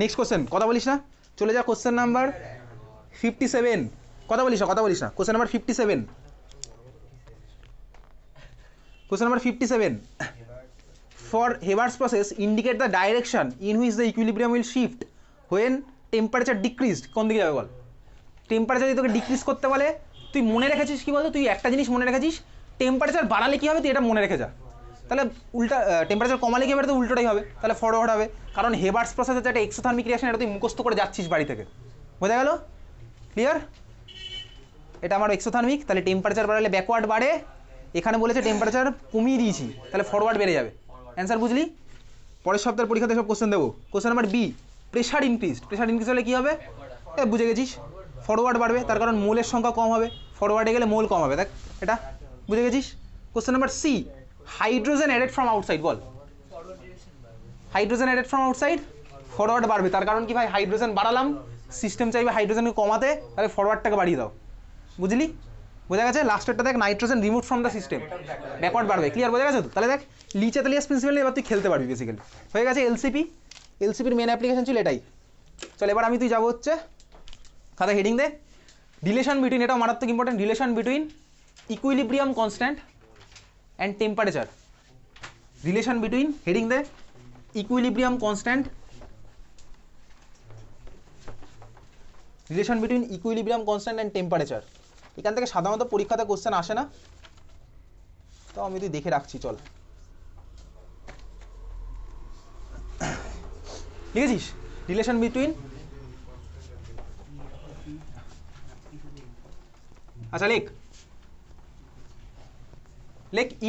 নেক্সট কোশ্চেন, কথা বলিস না, চলে যা কোশ্চেন নাম্বার 57। কথা বলিস না, কথা বলিস না। Question number 57, question number 57, for Haber's process indicate the direction in which the equilibrium will shift when temperature decreased. কোন দিকে যাবে বল? টেম্পারেচার যদি তোকে ডিক্রিজ করতে বলে তুই মনে রেখেছিস কি বলতো, তুই একটা জিনিস মনে রেখেছিস, টেম্পারেচার বাড়ালে কী হবে তুই এটা মনে রেখে যা, তাহলে উল্টা টেম্পারেচার কমালে কী হবে, তো উল্টোটাই হবে, তাহলে ফরওয়ার্ড হবে। কারণ হেবার্টস প্রসেস হচ্ছে একটা এক্সোথার্মিক রিয়াকশন, এটা তুই মুখস্থ করে যাচ্ছিস বাড়ি থেকে, বোঝা গেল? ক্লিয়ার? এটা আমার এক্সোথার্মিক, তাহলে টেম্পারেচার বাড়ালে ব্যাকওয়ার্ড বাড়ে, এখানে বলেছে টেম্পারেচার কমিয়ে দিয়েছি তাহলে ফরওয়ার্ড বেড়ে যাবে। অ্যান্সার বুঝলি? পরের সপ্তাহের পরীক্ষাতে সব কোশ্চেন দেবো। Question number B, pressure increase. Pressure increase হলে কী হবে? বুঝে গেছিস, ফরওয়ার্ড বাড়বে, তার কারণ মোলের সংখ্যা কম হবে, ফরওয়ার্ডে গেলে মোল কম হবে, দেখ এটা বুঝে গেছিস। Question number C, hydrogen added from outside, বল। Hydrogen added from outside, forward বাড়বে, তার কারণ কি ভাই, হাইড্রোজেন বাড়ালাম, সিস্টেম চাইবে হাইড্রোজেনকে কমাতে, তাহলে ফরওয়ার্ডটাকে বাড়িয়ে দাও, বুঝলি? বোঝা গেছে? লাস্টেরটা দেখ, nitrogen remove from the system, backward বাড়বে। ক্লিয়ার? বোঝা গেছে তো? তাহলে দেখ লিচাতালিয়াস প্রিন্সিপাল নিয়ে এবার তুই খেলতে পারবি বেসিক্যালি। হয়ে গেছে এলসিপি। এলসিপির মেন অ্যাপ্লিকেশন ছিল এটাই। চল এবার তুই যাবো হচ্ছে খাতা হেডিং দে, রিলেশন বিটুইন, এটাও মারাত্মক important, relation between equilibrium constant and temperature. Relation between, heading দে, equilibrium constant, relation between equilibrium constant and temperature. এখান থেকে সাধারণত পরীক্ষাতে কোশ্চেন আসে না, তো আমি তুই দেখে রাখছি, চল লিখেছিস রিলেশন বিটুইন, আচ্ছা লেখ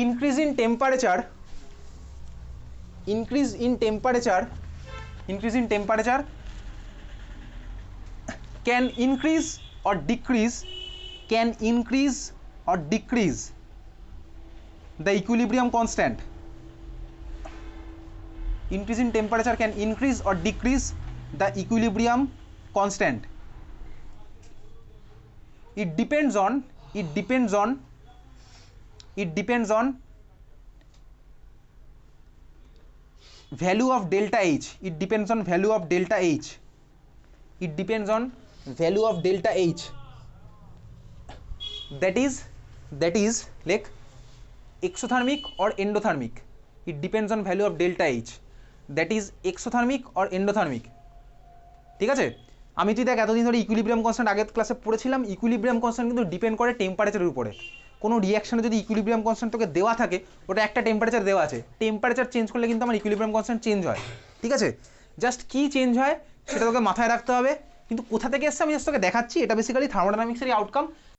increase in temperature, increase in temperature can increase or decrease the equilibrium constant. Increase in temperature can increase or decrease the equilibrium constant. It depends on value of delta H. It depends on value of delta H. That is like exothermic or endothermic. It depends on value of delta H. That is exothermic or endothermic. ঠিক আছে? আমি তুই দেখ এতদিন ধরে equilibrium constant আগের ক্লাসে পড়েছিলাম। ইকুইলিব্রিয়াম কনস্ট্যান্ট কিন্তু ডিপেন্ড করে টেম্পারেচারের উপরে। কোনো রিয়াকশনে যদি ইকুইলিব্রিয়াম কনস্ট্যান্ট তোকে দেওয়া থাকে, ওটা একটা টেম্পারেচার দেওয়া আছে, টেম্পারেচার চেঞ্জ করলে কিন্তু আমার ইকুইলিব্রিয়াম কনস্ট্যান্ট চেঞ্জ হয়। ঠিক আছে? জাস্ট কি চেঞ্জ হয় সেটা তোকে মাথায় রাখতে হবে, কিন্তু কোথা থেকে এসছে আমি জাস্ট তোকে দেখাচ্ছি। এটা বেসিক্যালি থার্মোডাইনামিক্সেরই আউটকাম।